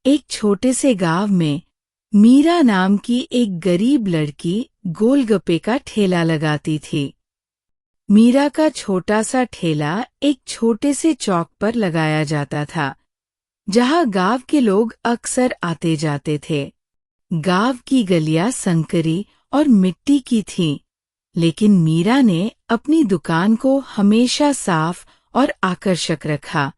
एक छोटे से गांव में मीरा नाम की एक गरीब लड़की गोलगप्पे का ठेला लगाती थी। मीरा का छोटा सा ठेला एक छोटे से चौक पर लगाया जाता था, जहां गांव के लोग अक्सर आते जाते थे। गांव की गलियां संकरी और मिट्टी की थीं, लेकिन मीरा ने अपनी दुकान को हमेशा साफ और आकर्षक रखा।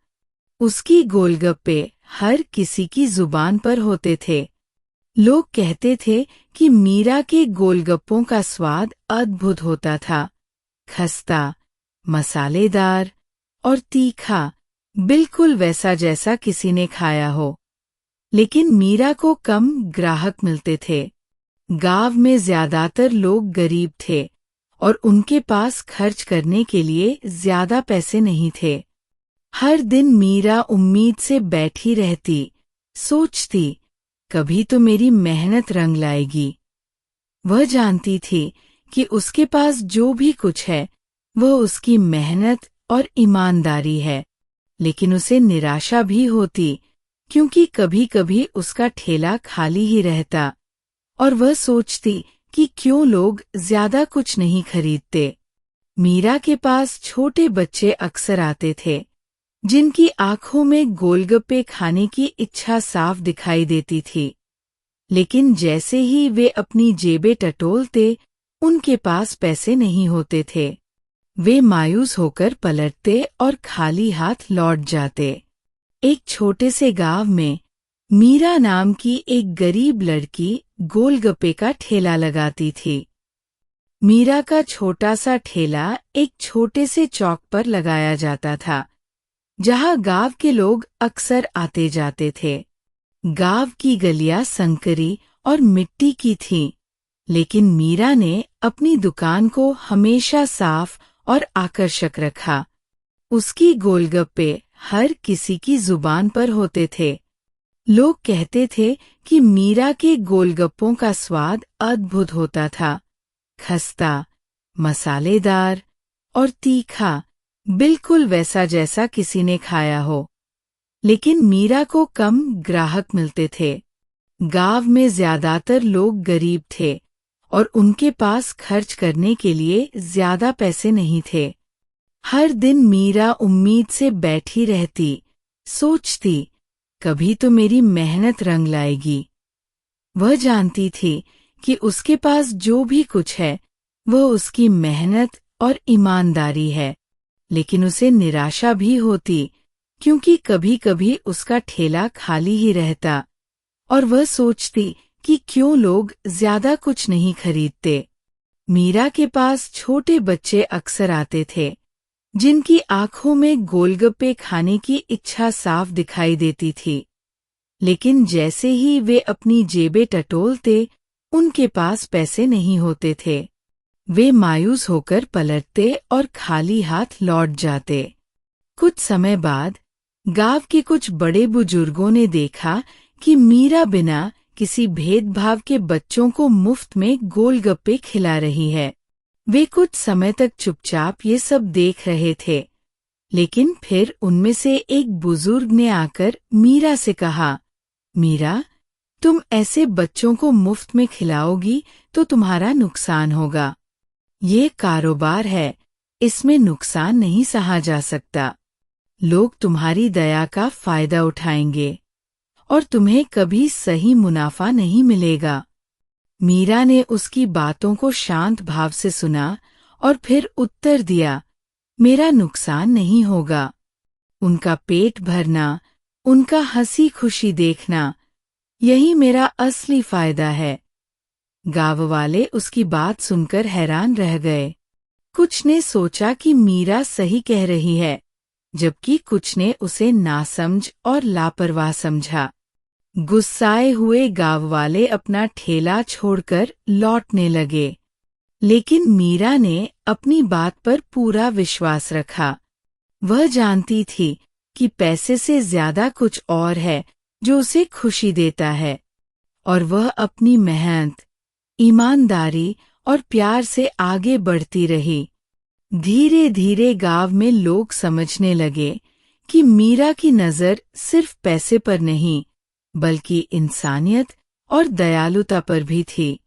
उसकी गोलगप्पे हर किसी की जुबान पर होते थे। लोग कहते थे कि मीरा के गोलगप्पों का स्वाद अद्भुत होता था, खस्ता, मसालेदार और तीखा, बिल्कुल वैसा जैसा किसी ने खाया हो। लेकिन मीरा को कम ग्राहक मिलते थे। गांव में ज्यादातर लोग गरीब थे और उनके पास खर्च करने के लिए ज्यादा पैसे नहीं थे। हर दिन मीरा उम्मीद से बैठी रहती, सोचती, कभी तो मेरी मेहनत रंग लाएगी। वह जानती थी कि उसके पास जो भी कुछ है वह उसकी मेहनत और ईमानदारी है, लेकिन उसे निराशा भी होती, क्योंकि कभी-कभी उसका ठेला खाली ही रहता और वह सोचती कि क्यों लोग ज्यादा कुछ नहीं खरीदते। मीरा के पास छोटे बच्चे अक्सर आते थे, जिनकी आंखों में गोलगप्पे खाने की इच्छा साफ दिखाई देती थी। लेकिन जैसे ही वे अपनी जेबें टटोलते, उनके पास पैसे नहीं होते थे। वे मायूस होकर पलटते और खाली हाथ लौट जाते। एक छोटे से गांव में मीरा नाम की एक गरीब लड़की गोलगप्पे का ठेला लगाती थी। मीरा का छोटा सा ठेला एक छोटे से चौक पर लगाया जाता था, जहां गांव के लोग अक्सर आते जाते थे। गांव की गलियां संकरी और मिट्टी की थीं, लेकिन मीरा ने अपनी दुकान को हमेशा साफ और आकर्षक रखा। उसकी गोलगप्पे हर किसी की जुबान पर होते थे। लोग कहते थे कि मीरा के गोलगप्पों का स्वाद अद्भुत होता था, खस्ता, मसालेदार और तीखा, बिल्कुल वैसा जैसा किसी ने खाया हो। लेकिन मीरा को कम ग्राहक मिलते थे। गांव में ज्यादातर लोग गरीब थे और उनके पास खर्च करने के लिए ज्यादा पैसे नहीं थे। हर दिन मीरा उम्मीद से बैठी रहती, सोचती, कभी तो मेरी मेहनत रंग लाएगी। वह जानती थी कि उसके पास जो भी कुछ है वह उसकी मेहनत और ईमानदारी है, लेकिन उसे निराशा भी होती, क्योंकि कभी-कभी उसका ठेला खाली ही रहता और वह सोचती कि क्यों लोग ज्यादा कुछ नहीं खरीदते। मीरा के पास छोटे बच्चे अक्सर आते थे, जिनकी आंखों में गोलगप्पे खाने की इच्छा साफ दिखाई देती थी। लेकिन जैसे ही वे अपनी जेबें टटोलते, उनके पास पैसे नहीं होते थे। वे मायूस होकर पलटते और खाली हाथ लौट जाते। कुछ समय बाद गांव के कुछ बड़े बुजुर्गों ने देखा कि मीरा बिना किसी भेदभाव के बच्चों को मुफ्त में गोलगप्पे खिला रही है। वे कुछ समय तक चुपचाप ये सब देख रहे थे, लेकिन फिर उनमें से एक बुजुर्ग ने आकर मीरा से कहा, मीरा, तुम ऐसे बच्चों को मुफ्त में खिलाओगी तो तुम्हारा नुकसान होगा। ये कारोबार है, इसमें नुकसान नहीं सहा जा सकता। लोग तुम्हारी दया का फायदा उठाएंगे और तुम्हें कभी सही मुनाफा नहीं मिलेगा। मीरा ने उसकी बातों को शांत भाव से सुना और फिर उत्तर दिया, मेरा नुकसान नहीं होगा। उनका पेट भरना, उनका हंसी खुशी देखना, यही मेरा असली फायदा है। गांव वाले उसकी बात सुनकर हैरान रह गए। कुछ ने सोचा कि मीरा सही कह रही है, जबकि कुछ ने उसे नासमझ और लापरवाह समझा। गुस्साए हुए गांव वाले अपना ठेला छोड़कर लौटने लगे, लेकिन मीरा ने अपनी बात पर पूरा विश्वास रखा। वह जानती थी कि पैसे से ज्यादा कुछ और है जो उसे खुशी देता है, और वह अपनी मेहनत, ईमानदारी और प्यार से आगे बढ़ती रही। धीरे धीरे गांव में लोग समझने लगे कि मीरा की नजर सिर्फ पैसे पर नहीं, बल्कि इंसानियत और दयालुता पर भी थी।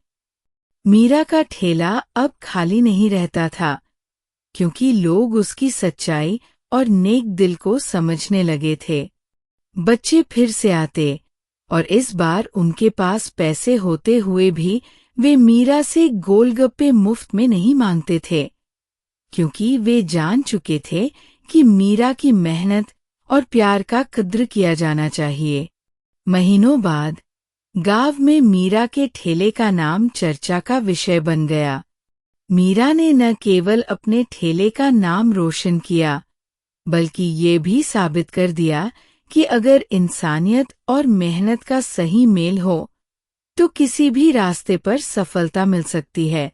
मीरा का ठेला अब खाली नहीं रहता था, क्योंकि लोग उसकी सच्चाई और नेक दिल को समझने लगे थे। बच्चे फिर से आते और इस बार उनके पास पैसे होते हुए भी वे मीरा से गोलगप्पे मुफ्त में नहीं मांगते थे, क्योंकि वे जान चुके थे कि मीरा की मेहनत और प्यार का कद्र किया जाना चाहिए। महीनों बाद गांव में मीरा के ठेले का नाम चर्चा का विषय बन गया। मीरा ने न केवल अपने ठेले का नाम रोशन किया, बल्कि ये भी साबित कर दिया कि अगर इंसानियत और मेहनत का सही मेल हो तो किसी भी रास्ते पर सफलता मिल सकती है।